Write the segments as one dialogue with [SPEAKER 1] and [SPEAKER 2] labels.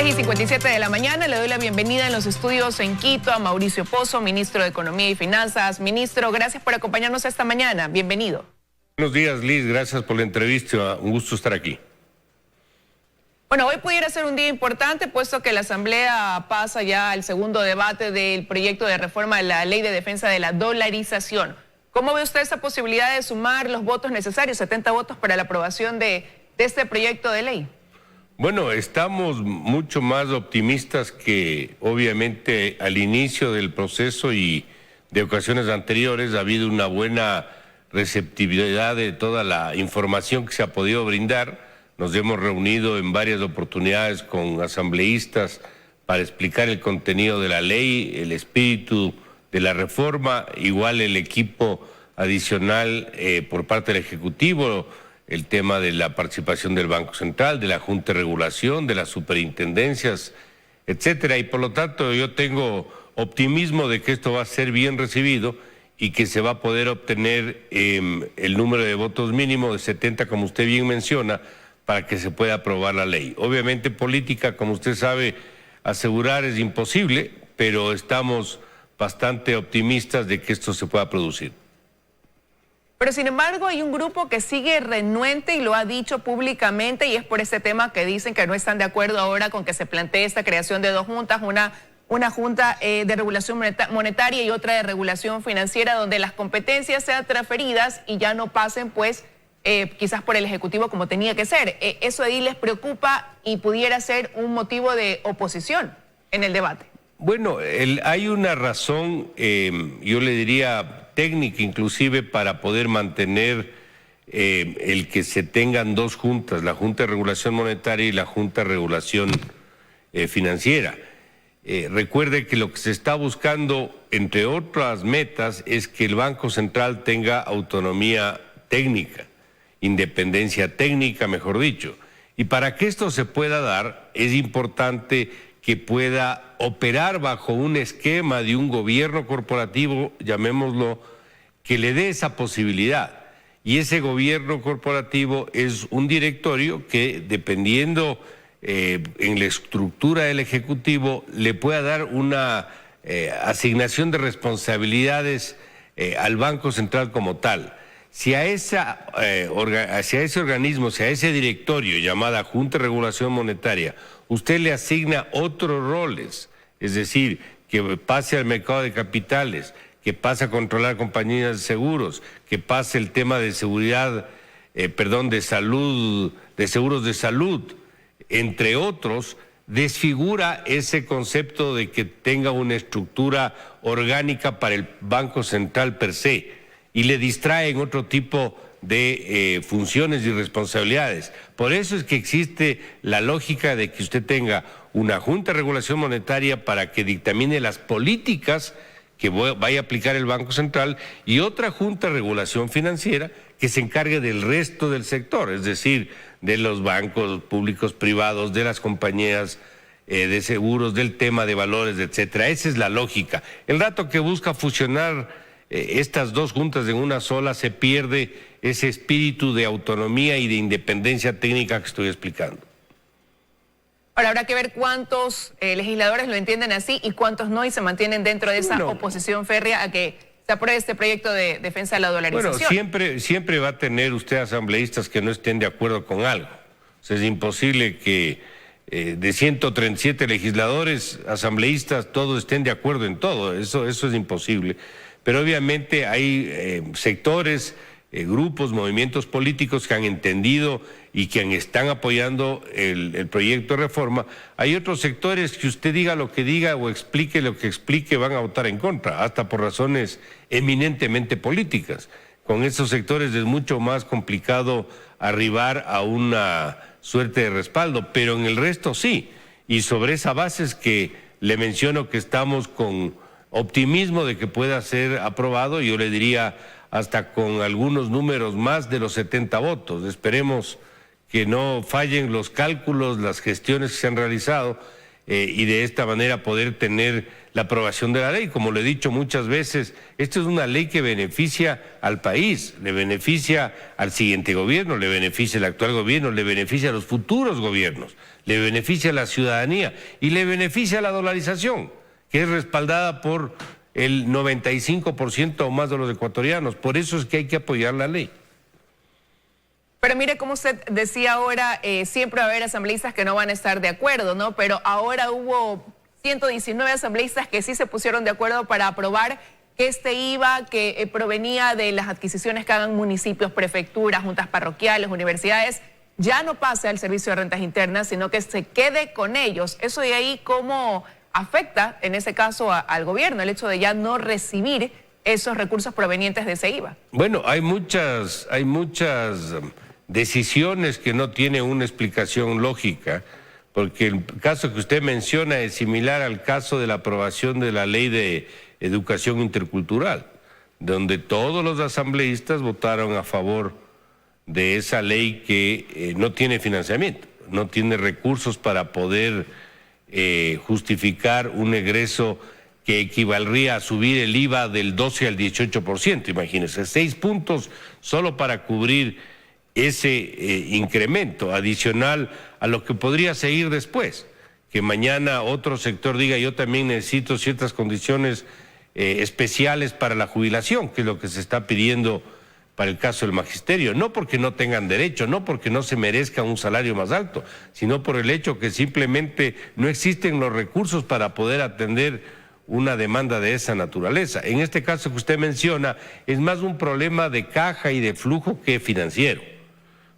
[SPEAKER 1] 6:57 de la mañana, le doy la bienvenida en los estudios en Quito a Mauricio Pozo, ministro de Economía y Finanzas. Ministro, gracias por acompañarnos esta mañana. Bienvenido.
[SPEAKER 2] Buenos días, Liz. Gracias por la entrevista. Un gusto estar aquí.
[SPEAKER 1] Bueno, hoy pudiera ser un día importante, puesto que la Asamblea pasa ya al segundo debate del proyecto de reforma de la Ley de Defensa de la Dolarización. ¿Cómo ve usted esa posibilidad de sumar los votos necesarios, 70 votos para la aprobación de este proyecto de ley?
[SPEAKER 2] Bueno, estamos mucho más optimistas que obviamente al inicio del proceso y de ocasiones anteriores. Ha habido una buena receptividad de toda la información que se ha podido brindar. Nos hemos reunido en varias oportunidades con asambleístas para explicar el contenido de la ley, el espíritu de la reforma, igual el equipo adicional por parte del Ejecutivo, el tema de la participación del Banco Central, de la Junta de Regulación, de las superintendencias, etcétera. Y por lo tanto yo tengo optimismo de que esto va a ser bien recibido y que se va a poder obtener el número de votos mínimo de 70, como usted bien menciona, para que se pueda aprobar la ley. Obviamente política, como usted sabe, asegurar es imposible, pero estamos bastante optimistas de que esto se pueda producir.
[SPEAKER 1] Pero sin embargo hay un grupo que sigue renuente y lo ha dicho públicamente, y es por este tema que dicen que no están de acuerdo ahora con que se plantee esta creación de dos juntas, una junta de regulación monetaria y otra de regulación financiera, donde las competencias sean transferidas y ya no pasen pues quizás por el Ejecutivo como tenía que ser. ¿Eso ahí les preocupa y pudiera ser un motivo de oposición en el debate?
[SPEAKER 2] Bueno, hay una razón, yo le diría técnica inclusive, para poder mantener el que se tengan dos juntas, la Junta de Regulación Monetaria y la Junta de Regulación Financiera. Recuerde que lo que se está buscando, entre otras metas, es que el Banco Central tenga autonomía técnica, independencia técnica, mejor dicho. Y para que esto se pueda dar, es importante que pueda operar bajo un esquema de un gobierno corporativo, llamémoslo, que le dé esa posibilidad. Y ese gobierno corporativo es un directorio que, dependiendo en la estructura del Ejecutivo, le pueda dar una asignación de responsabilidades al Banco Central como tal. Si a ese organismo, si a ese directorio llamada Junta de Regulación Monetaria, usted le asigna otros roles, es decir, que pase al mercado de capitales, que pase a controlar compañías de seguros, que pase el tema de seguridad, de salud, de seguros de salud, entre otros, desfigura ese concepto de que tenga una estructura orgánica para el Banco Central per se y le distrae en otro tipo de funciones y responsabilidades. Por eso es que existe la lógica de que usted tenga una Junta de Regulación Monetaria para que dictamine las políticas que vaya a aplicar el Banco Central y otra Junta de Regulación Financiera que se encargue del resto del sector, es decir, de los bancos públicos, privados, de las compañías de seguros, del tema de valores, etcétera. Esa es la lógica. El rato que busca fusionar estas dos juntas en una sola, se pierde ese espíritu de autonomía y de independencia técnica que estoy explicando.
[SPEAKER 1] Ahora habrá que ver cuántos legisladores lo entienden así y cuántos no, y se mantienen dentro de esa oposición férrea a que se apruebe este proyecto de defensa de la dolarización.
[SPEAKER 2] Bueno, siempre va a tener usted asambleístas que no estén de acuerdo con algo. O sea, es imposible que de 137 legisladores, asambleístas, todos estén de acuerdo en todo. Eso es imposible. Pero obviamente hay sectores, grupos, movimientos políticos que han entendido y que están apoyando el proyecto de reforma. Hay otros sectores que usted diga lo que diga o explique lo que explique, van a votar en contra, hasta por razones eminentemente políticas. Con esos sectores es mucho más complicado arribar a una suerte de respaldo, pero en el resto sí. Y sobre esa base es que le menciono que estamos con optimismo de que pueda ser aprobado, yo le diría hasta con algunos números más de los 70 votos. Esperemos que no fallen los cálculos, las gestiones que se han realizado y de esta manera poder tener la aprobación de la ley. Como lo he dicho muchas veces, esta es una ley que beneficia al país, le beneficia al siguiente gobierno, le beneficia al actual gobierno, le beneficia a los futuros gobiernos, le beneficia a la ciudadanía y le beneficia a la dolarización, que es respaldada por el 95% o más de los ecuatorianos. Por eso es que hay que apoyar la ley.
[SPEAKER 1] Pero mire, como usted decía ahora, siempre va a haber asambleístas que no van a estar de acuerdo, ¿no? Pero ahora hubo 119 asambleístas que sí se pusieron de acuerdo para aprobar que este IVA que provenía de las adquisiciones que hagan municipios, prefecturas, juntas parroquiales, universidades, ya no pase al Servicio de Rentas Internas, sino que se quede con ellos. Eso de ahí, ¿cómo afecta en ese caso al gobierno, el hecho de ya no recibir esos recursos provenientes de ese IVA?
[SPEAKER 2] Bueno, hay muchas decisiones que no tienen una explicación lógica, porque el caso que usted menciona es similar al caso de la aprobación de la ley de educación intercultural, donde todos los asambleístas votaron a favor de esa ley que no tiene financiamiento, no tiene recursos para poder justificar un egreso que equivaldría a subir el IVA del 12 al 18%, imagínense, 6 puntos solo para cubrir ese incremento adicional a lo que podría seguir después, que mañana otro sector diga yo también necesito ciertas condiciones especiales para la jubilación, que es lo que se está pidiendo para el caso del magisterio, no porque no tengan derecho, no porque no se merezcan un salario más alto, sino por el hecho que simplemente no existen los recursos para poder atender una demanda de esa naturaleza. En este caso que usted menciona, es más un problema de caja y de flujo que financiero,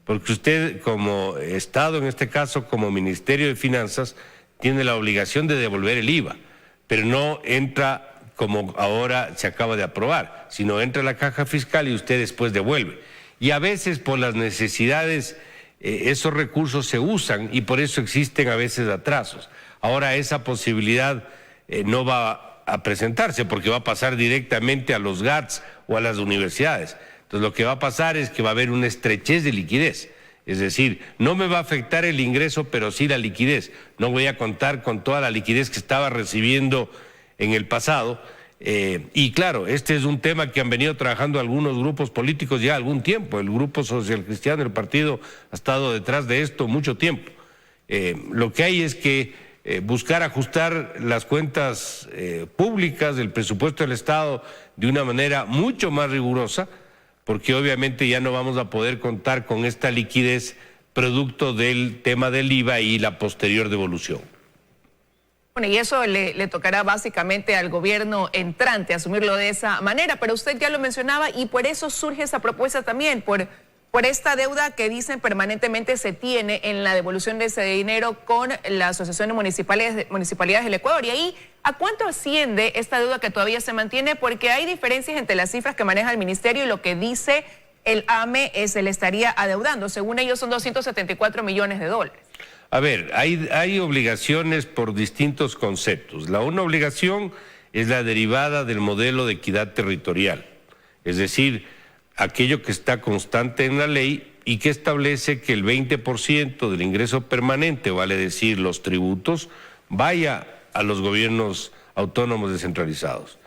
[SPEAKER 2] porque usted como Estado, en este caso como Ministerio de Finanzas, tiene la obligación de devolver el IVA, pero no entra como ahora se acaba de aprobar, sino entra a la caja fiscal y usted después devuelve. Y a veces por las necesidades esos recursos se usan y por eso existen a veces atrasos. Ahora esa posibilidad no va a presentarse porque va a pasar directamente a los GATS o a las universidades. Entonces lo que va a pasar es que va a haber una estrechez de liquidez. Es decir, no me va a afectar el ingreso, pero sí la liquidez. No voy a contar con toda la liquidez que estaba recibiendo en el pasado. Y claro, este es un tema que han venido trabajando algunos grupos políticos ya algún tiempo. El Grupo Social Cristiano, el partido, ha estado detrás de esto mucho tiempo. Lo que hay es que buscar ajustar las cuentas públicas del presupuesto del Estado de una manera mucho más rigurosa, porque obviamente ya no vamos a poder contar con esta liquidez producto del tema del IVA y la posterior devolución.
[SPEAKER 1] Bueno, y eso le tocará básicamente al gobierno entrante asumirlo de esa manera, pero usted ya lo mencionaba y por eso surge esa propuesta también, por esta deuda que dicen permanentemente se tiene en la devolución de ese dinero con la Asociación de Municipalidades del Ecuador. Y ahí, ¿a cuánto asciende esta deuda que todavía se mantiene? Porque hay diferencias entre las cifras que maneja el ministerio y lo que dice el AME se le estaría adeudando. Según ellos son 274 millones de dólares.
[SPEAKER 2] A ver, hay obligaciones por distintos conceptos. La una obligación es la derivada del modelo de equidad territorial, es decir, aquello que está constante en la ley y que establece que el 20% del ingreso permanente, vale decir los tributos, vaya a los gobiernos autónomos descentralizados.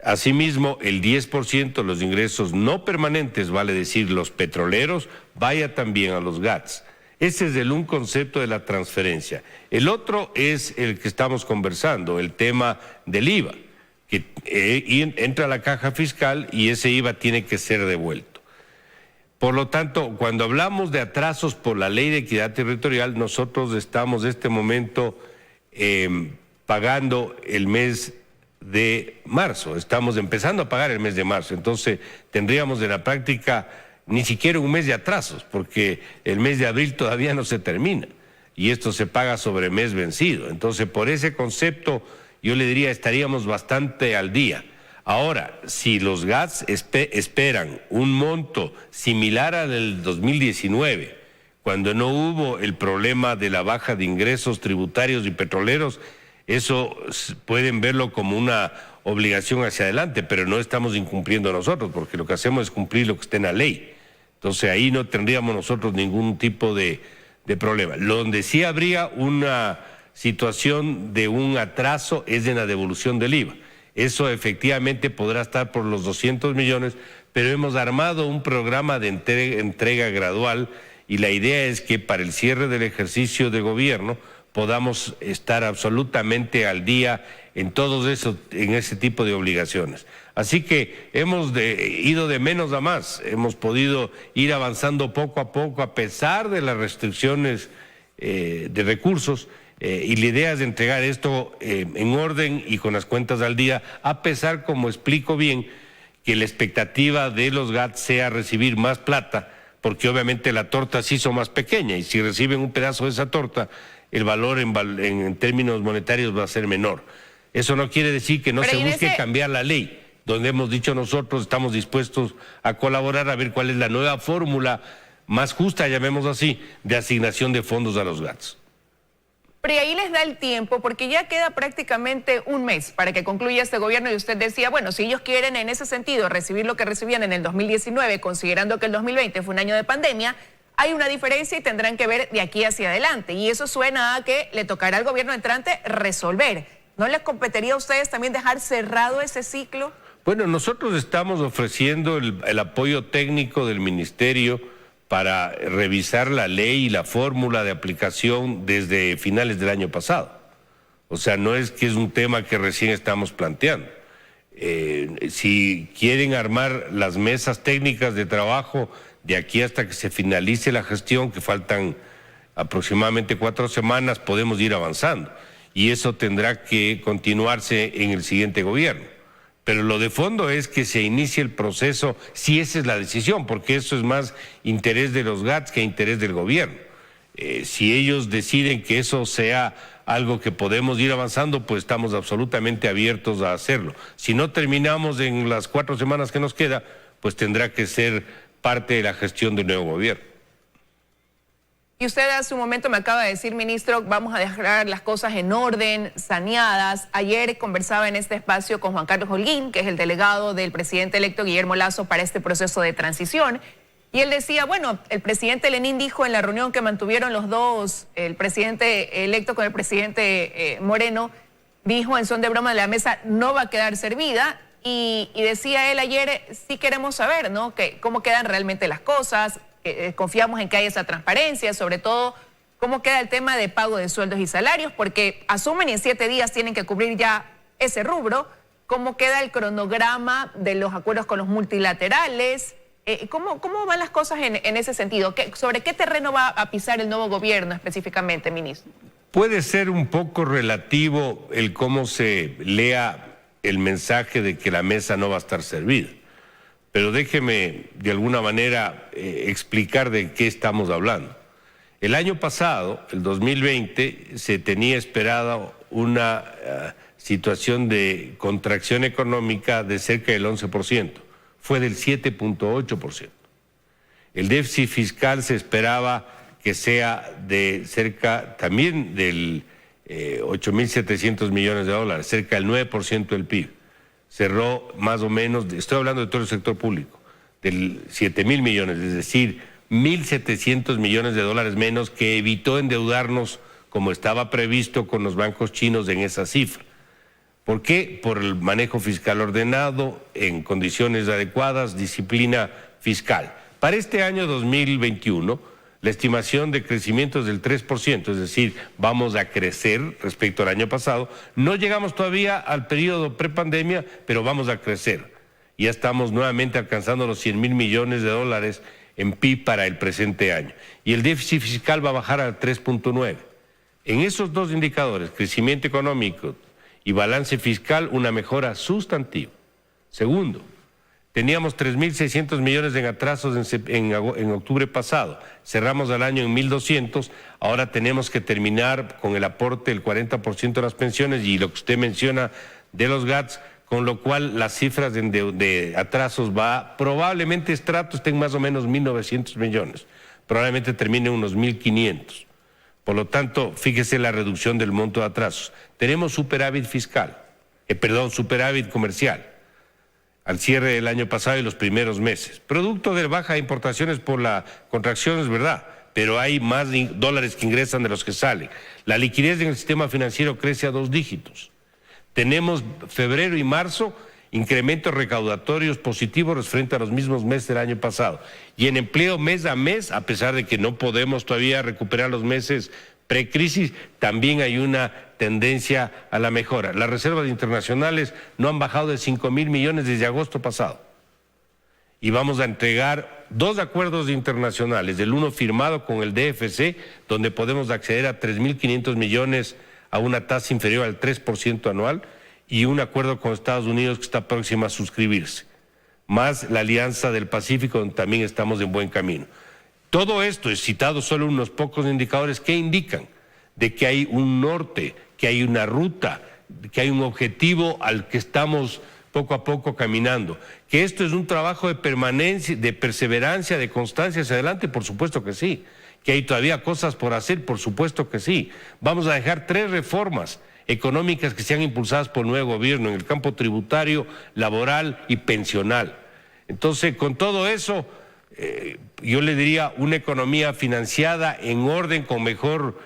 [SPEAKER 2] Asimismo, el 10% de los ingresos no permanentes, vale decir los petroleros, vaya también a los GATS. Ese es un concepto de la transferencia. El otro es el que estamos conversando, el tema del IVA, que entra a la caja fiscal y ese IVA tiene que ser devuelto. Por lo tanto, cuando hablamos de atrasos por la ley de equidad territorial, nosotros estamos en este momento pagando el mes de marzo, estamos empezando a pagar el mes de marzo, entonces tendríamos en la práctica ni siquiera un mes de atrasos, porque el mes de abril todavía no se termina y esto se paga sobre mes vencido. Entonces, por ese concepto, yo le diría, estaríamos bastante al día. Ahora, si los GATS esperan un monto similar al del 2019, cuando no hubo el problema de la baja de ingresos tributarios y petroleros, eso pueden verlo como una obligación hacia adelante, pero no estamos incumpliendo nosotros, porque lo que hacemos es cumplir lo que está en la ley. Entonces ahí no tendríamos nosotros ningún tipo de problema. Donde sí habría una situación de un atraso es en la devolución del IVA. Eso efectivamente podrá estar por los 200 millones, pero hemos armado un programa de entrega gradual y la idea es que para el cierre del ejercicio de gobierno podamos estar absolutamente al día en en ese tipo de obligaciones. Así que hemos ido de menos a más, hemos podido ir avanzando poco a pesar de las restricciones de recursos, y la idea es de entregar esto en orden y con las cuentas al día, a pesar, como explico bien, que la expectativa de los GAT sea recibir más plata, porque obviamente la torta se hizo más pequeña y si reciben un pedazo de esa torta, el valor en términos monetarios va a ser menor. Eso no quiere decir que no se busque cambiar la ley, donde hemos dicho nosotros estamos dispuestos a colaborar a ver cuál es la nueva fórmula más justa, llamemos así, de asignación de fondos a los GATs.
[SPEAKER 1] Pero y ahí les da el tiempo, porque ya queda prácticamente un mes para que concluya este gobierno y usted decía, bueno, si ellos quieren en ese sentido recibir lo que recibían en el 2019, considerando que el 2020 fue un año de pandemia, hay una diferencia y tendrán que ver de aquí hacia adelante. Y eso suena a que le tocará al gobierno entrante resolver. ¿No les competiría a ustedes también dejar cerrado ese ciclo?
[SPEAKER 2] Bueno, nosotros estamos ofreciendo el apoyo técnico del Ministerio para revisar la ley y la fórmula de aplicación desde finales del año pasado. O sea, no es que es un tema que recién estamos planteando. Si quieren armar las mesas técnicas de trabajo de aquí hasta que se finalice la gestión, que faltan aproximadamente 4 semanas, podemos ir avanzando. Y eso tendrá que continuarse en el siguiente gobierno. Pero lo de fondo es que se inicie el proceso, si esa es la decisión, porque eso es más interés de los GATs que interés del gobierno. Si ellos deciden que eso sea algo que podemos ir avanzando, pues estamos absolutamente abiertos a hacerlo. Si no terminamos en las 4 semanas que nos queda, pues tendrá que ser parte de la gestión del nuevo gobierno.
[SPEAKER 1] Y usted hace un momento me acaba de decir, ministro, vamos a dejar las cosas en orden, saneadas. Ayer conversaba en este espacio con Juan Carlos Holguín, que es el delegado del presidente electo Guillermo Lasso para este proceso de transición. Y él decía, bueno, el presidente Lenín dijo en la reunión que mantuvieron los dos, el presidente electo con el presidente Moreno, dijo en son de broma de la mesa, no va a quedar servida. Y decía él ayer, sí queremos saber, ¿no? Cómo quedan realmente las cosas. Confiamos en que haya esa transparencia, sobre todo cómo queda el tema de pago de sueldos y salarios, porque asumen y en 7 días tienen que cubrir ya ese rubro. ¿Cómo queda el cronograma de los acuerdos con los multilaterales? ¿Cómo van las cosas en ese sentido? ¿Sobre qué terreno va a pisar el nuevo gobierno específicamente, ministro?
[SPEAKER 2] Puede ser un poco relativo el cómo se lea el mensaje de que la mesa no va a estar servida. Pero déjeme de alguna manera explicar de qué estamos hablando. El año pasado, el 2020, se tenía esperada una situación de contracción económica de cerca del 11%. Fue del 7.8%. El déficit fiscal se esperaba que sea de cerca también del 8.700 millones de dólares, cerca del 9% del PIB. Cerró más o menos, estoy hablando de todo el sector público, del 7.000 millones, es decir, 1.700 millones de dólares menos, que evitó endeudarnos como estaba previsto con los bancos chinos en esa cifra. ¿Por qué? Por el manejo fiscal ordenado, en condiciones adecuadas, disciplina fiscal. Para este año 2021, la estimación de crecimiento es del 3%, es decir, vamos a crecer respecto al año pasado. No llegamos todavía al periodo prepandemia, pero vamos a crecer. Ya estamos nuevamente alcanzando los 100.000 millones de dólares en PIB para el presente año. Y el déficit fiscal va a bajar al 3.9. En esos dos indicadores, crecimiento económico y balance fiscal, una mejora sustantiva. Segundo, teníamos 3.600 millones en atrasos en octubre pasado. Cerramos el año en 1.200. Ahora tenemos que terminar con el aporte del 40% de las pensiones y lo que usted menciona de los GATs, con lo cual las cifras de atrasos probablemente estrato estén más o menos 1.900 millones. Probablemente termine unos 1.500. Por lo tanto, fíjese la reducción del monto de atrasos. Tenemos superávit fiscal, superávit comercial al cierre del año pasado y los primeros meses. Producto de baja importaciones por la contracción, es verdad, pero hay más dólares que ingresan de los que salen. La liquidez en el sistema financiero crece a 2 dígitos. Tenemos febrero y marzo incrementos recaudatorios positivos frente a los mismos meses del año pasado. Y en empleo mes a mes, a pesar de que no podemos todavía recuperar los meses precrisis, también hay una tendencia a la mejora. Las reservas internacionales no han bajado de 5.000 millones desde agosto pasado. Y vamos a entregar 2 acuerdos internacionales, el uno firmado con el DFC, donde podemos acceder a 3.500 millones a una tasa inferior al 3% anual, y un acuerdo con Estados Unidos que está próximo a suscribirse, más la Alianza del Pacífico, donde también estamos en buen camino. Todo esto, he citado solo unos pocos indicadores que indican de que hay un norte, que hay una ruta, que hay un objetivo al que estamos poco a poco caminando. Que esto es un trabajo de permanencia, de perseverancia, de constancia hacia adelante, por supuesto que sí. Que hay todavía cosas por hacer, por supuesto que sí. Vamos a dejar 3 reformas económicas que sean impulsadas por el nuevo gobierno en el campo tributario, laboral y pensional. Entonces, con todo eso, yo le diría una economía financiada, en orden, con mejor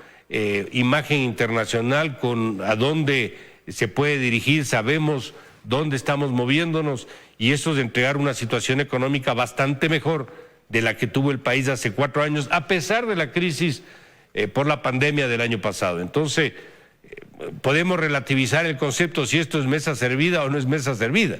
[SPEAKER 2] imagen internacional, con a dónde se puede dirigir, sabemos dónde estamos moviéndonos, y eso es entregar una situación económica bastante mejor de la que tuvo el país hace 4 años, a pesar de la crisis por la pandemia del año pasado. Entonces, podemos relativizar el concepto si esto es mesa servida o no es mesa servida.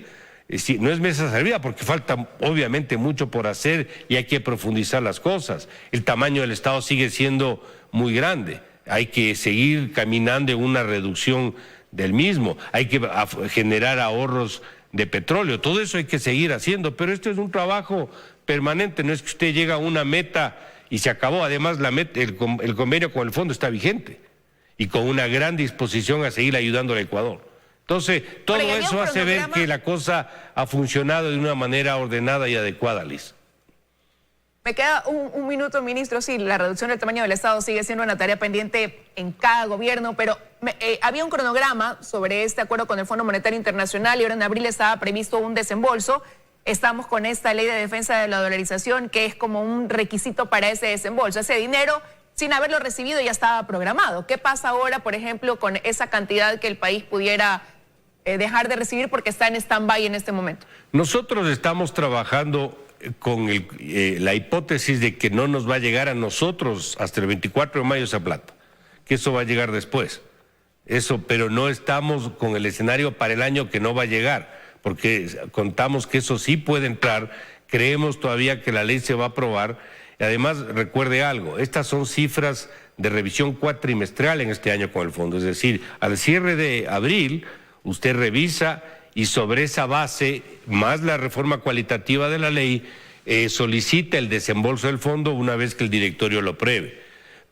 [SPEAKER 2] No es mesa servida porque falta obviamente mucho por hacer y hay que profundizar las cosas. El tamaño del Estado sigue siendo muy grande. Hay que seguir caminando en una reducción del mismo. Hay que generar ahorros de petróleo. Todo eso hay que seguir haciendo, pero esto es un trabajo permanente. No es que usted llega a una meta y se acabó. Además, el convenio con el fondo está vigente y con una gran disposición a seguir ayudando al Ecuador. Entonces, todo eso hace ver que la cosa ha funcionado de una manera ordenada y adecuada, Liz.
[SPEAKER 1] Me queda un minuto, ministro. Sí, la reducción del tamaño del Estado sigue siendo una tarea pendiente en cada gobierno, pero había un cronograma sobre este acuerdo con el Fondo Monetario Internacional y ahora en abril estaba previsto un desembolso. Estamos con esta ley de defensa de la dolarización que es como un requisito para ese desembolso. Ese dinero, sin haberlo recibido, ya estaba programado. ¿Qué pasa ahora, por ejemplo, con esa cantidad que el país pudiera dejar de recibir porque está en stand-by en este momento?
[SPEAKER 2] Nosotros estamos trabajando con la hipótesis de que no nos va a llegar a nosotros hasta el 24 de mayo esa plata, que eso va a llegar después. Pero no estamos con el escenario para el año que no va a llegar, porque contamos que eso sí puede entrar, creemos todavía que la ley se va a aprobar. Y además, recuerde algo, estas son cifras de revisión cuatrimestral en este año con el fondo, es decir, al cierre de abril, usted revisa y sobre esa base, más la reforma cualitativa de la ley, solicita el desembolso del fondo una vez que el directorio lo apruebe.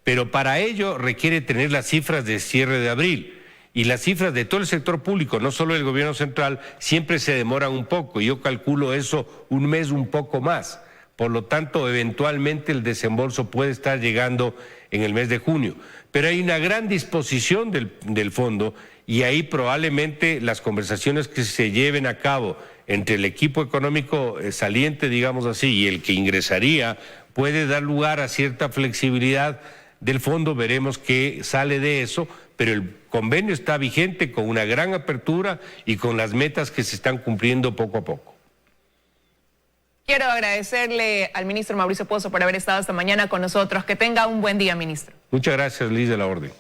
[SPEAKER 2] Pero para ello requiere tener las cifras de cierre de abril. Y las cifras de todo el sector público, no solo del gobierno central, siempre se demoran un poco. Yo calculo eso un mes, un poco más. Por lo tanto, eventualmente el desembolso puede estar llegando en el mes de junio. Pero hay una gran disposición del fondo y ahí probablemente las conversaciones que se lleven a cabo entre el equipo económico saliente, digamos así, y el que ingresaría, puede dar lugar a cierta flexibilidad del fondo. Veremos qué sale de eso, pero el convenio está vigente con una gran apertura y con las metas que se están cumpliendo poco a poco.
[SPEAKER 1] Quiero agradecerle al ministro Mauricio Pozo por haber estado esta mañana con nosotros. Que tenga un buen día, ministro.
[SPEAKER 2] Muchas gracias, Liz, de la Orden.